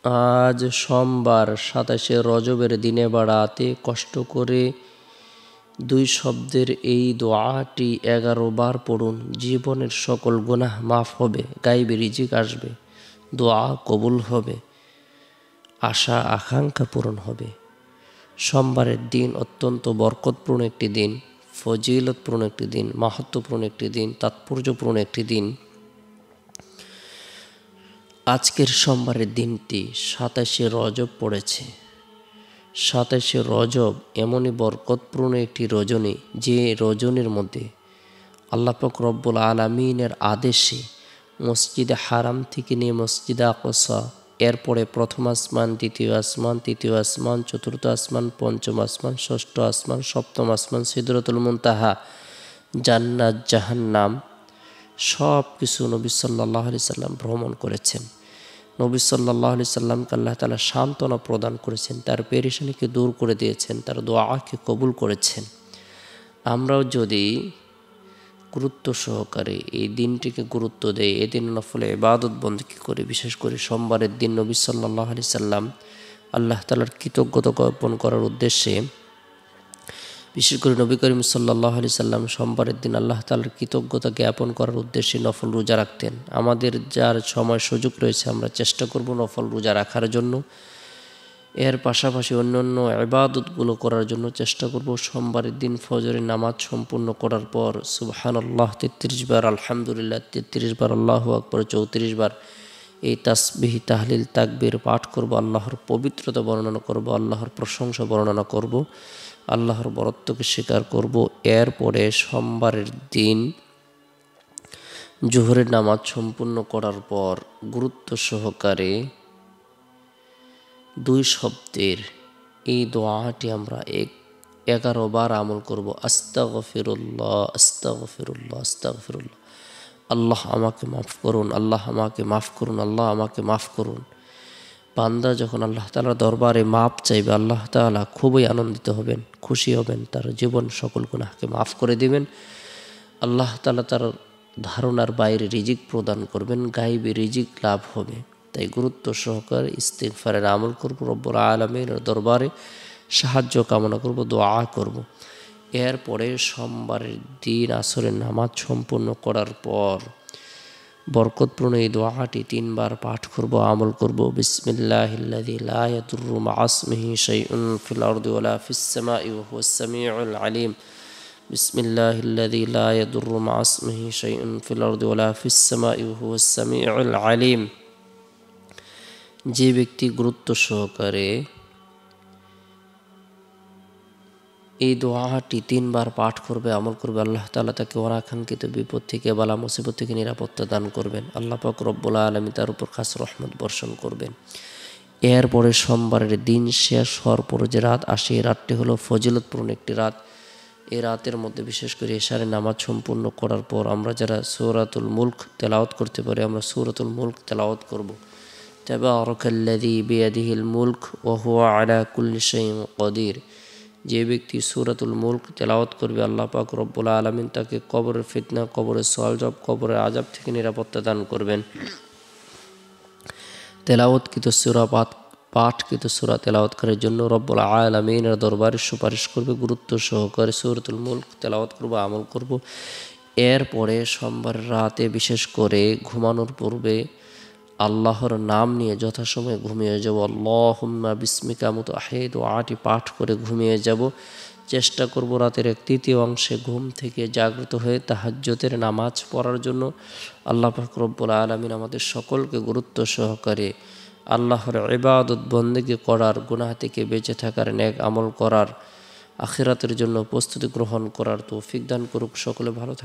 আজ সোমবার ২৭শে রজবের দিনে বা রাতে কষ্ট করে দুই শব্দের এই দোয়াটি ১১ বার পড়ুন। জীবনের সকল গুনাহ মাফ হবে, গায়বী রিজিক আসবে, দোয়া কবুল হবে, আশা আকাঙ্ক্ষা পূরণ হবে। সোমবারের দিন অত্যন্ত বরকতপূর্ণ একটি দিন, ফজিলতপূর্ণ একটি দিন, মাহাত্ম্যপূর্ণ একটি দিন, তাৎপর্যপূর্ণ একটি দিন। আজকের সোমবারের দিনটি ২৭শে রজব পড়েছে। ২৭শে রজব এমনই বরকতপূর্ণ একটি রজনী, যে রজনীর মধ্যে আল্লাহ পাক রব্বুল আলামিনের আদেশে মসজিদে হারাম থেকে নিয়ে মসজিদে আকসা, এরপরে প্রথম আসমান, দ্বিতীয় আসমান, তৃতীয় আসমান, চতুর্থ আসমান, পঞ্চম আসমান, ষষ্ঠ আসমান, সপ্তম আসমান, সিদরাতুল মুনতাহা, জান্নাত, জাহান্নাম, সব কিছু নবী সাল্লাল্লাহু আলাইহি সাল্লাম ভ্রমণ করেছেন। নবী সাল্লাল্লাহু আলাইহি সাল্লামকে আল্লাহ তাআলা সান্ত্বনা প্রদান করেছেন, তার পেরেশানিকে দূর করে দিয়েছেন, তার দোয়াকে কবুল করেছেন। আমরাও যদি গুরুত্ব সহকারে এই দিনটিকে গুরুত্ব দেয়, এই দিন নফলে ইবাদত বন্দেগী করি, বিশেষ করে সোমবারের দিন নবী সাল্লাল্লাহু আলাইহি সাল্লাম আল্লাহ তাআলার কৃতজ্ঞতা জ্ঞাপন করার উদ্দেশ্যে, বিশেষ করে নবী করিম সাল্লাল্লাহু আলাইহি সাল্লাম সোমবারের দিন আল্লাহ তাআলার কৃতজ্ঞতা জ্ঞাপন করার উদ্দেশ্যে নফল রোজা রাখতেন। আমাদের যার সময় সুযোগ রয়েছে আমরা চেষ্টা করব নফল রোজা রাখার জন্য, এর পাশাপাশি অন্যান্য ইবাদতগুলো করার জন্য চেষ্টা করব। সোমবারের দিন ফজরের নামাজ সম্পূর্ণ করার পর সুবহানাল্লাহ ৩৩ বার, আলহামদুলিল্লাহ ৩৩ বার, আল্লাহু আকবার ৩৪ বার, এই তাসবিহ, তাহলিল, তাকবীর পাঠ করব, আল্লাহর পবিত্রতা বর্ণনা করব, আল্লাহর প্রশংসা বর্ণনা করব, আল্লাহর বরত্বকে স্বীকার করব। এরপরে সোমবারের দিন জোহরের নামাজ সম্পূর্ণ করার পর গুরুত্ব সহকারে দুই শব্দের এই দোয়াটি আমরা ১১ বার আমল করব। আস্তাগফিরুল্লাহ, আস্তাগফিরুল্লাহ, আস্তাগফিরুল্লাহ। আল্লাহ আমাকে মাফ করুন, আল্লাহ আমাকে মাফ করুন, আল্লাহ আমাকে মাফ করুন। বান্দা যখন আল্লাহ তাআলার দরবারে মাপ চাইবে, আল্লাহ তাআলা খুবই আনন্দিত হবেন, খুশি হবেন, তার জীবন সকল গুনাহকে মাফ করে দিবেন। আল্লাহ তাআলা তার ধারণার বাইরে রিজিক প্রদান করবেন, গায়বী রিজিক লাভ হবে। তাই গুরুত্ব সহকারে ইস্তিগফারের আমল করব, রব্বুল আলামিনের দরবারে সাহায্য কামনা করব, দোয়া করব। এরপরে সোমবারের দিন আসরের নামাজ সম্পূর্ণ করার পর বরকতপূর্ণ এই দোয়াটি ৩ বার পাঠ করব, আমল করব। বিসমিল্লাহিল্লাযী লা ইয়াদুররু মা'a ইসমিহি শাইউন ফিল আরদি ওয়ালা ফিস সামাই ওয়া হুয়াস সামিউল আলিম। বিসমিল্লাহিল্লাযী লা ইয়াদুররু মা'a ইসমিহি শাইউন ফিল আরদি ওয়ালা ফিস সামাই ওয়া হুয়াস সামিউল আলিম। যে ব্যক্তি গুরুত্ব সহকারে এই দোয়াটি ৩ বার পাঠ করবে, আমল করবে, আল্লাহ তাআলা তাকে অনাকাঙ্ক্ষিত বিপদ থেকে, বালা মুসিবত থেকে নিরাপত্তা দান করবেন। আল্লাহ পাক রব্বুল আলামিন তার উপর খাস রহমত বর্ষণ করবেন। এরপরে সোমবারের দিন শেষ হওয়ার পরে যে রাত আসে, এই রাতটি হলো ফজিলতপূর্ণ একটি রাত। এই রাতের মধ্যে বিশেষ করে এশারের নামাজ সম্পূর্ণ করার পর আমরা যারা সূরাতুল মুলক তেলাওয়াত করতে পারি, আমরা সূরাতুল মুলক তেলাওয়াত করব। তাবারাকাল্লাযী বিয়াদিহিল মুলক ওয়া হুয়া আলা কুল্লি শাইইন কাদির। যে ব্যক্তি সূরাতুল মুলক তেলাওয়াত করবে, আল্লাহ পাক রব্বুল আলামিন তাকে কবরের ফিতনা, কবরের সওয়াল, কবরের আযাব থেকে নিরাপত্তা দান করবেন। তেলাওয়াতকৃত সূরা পাঠকৃত সূরা তেলাওয়াতকারীর জন্য রব্বুল আলামিনের দরবারে সুপারিশ করবে। গুরুত্ব সহকারে সূরাতুল মুলক তেলাওয়াত করব, আমল করব। এরপরে সোমবার রাতে বিশেষ করে ঘুমানোর পূর্বে আল্লাহর নাম নিয়ে যথাসময়ে ঘুমিয়ে যাব। আল্লাহুম্মা বিসমিকা মুতআহিদ দোয়াটি পাঠ করে ঘুমিয়ে যাব। চেষ্টা করব রাতের 1/3 অংশে ঘুম থেকে জাগ্রত হয়ে তাহাজ্জুদের নামাজ পড়ার জন্য। আল্লাহ পাক রব্বুল আলামিন আমাদের সকলকে গুরুত্ব সহকারে আল্লাহর ইবাদত বন্দেগী করার, গুনাহ থেকে বেঁচে থাকার, নেক আমল করার, আখিরাতের জন্য প্রস্তুতি গ্রহণ করার তৌফিক দান করুক। সকলে ভালো থাকুন।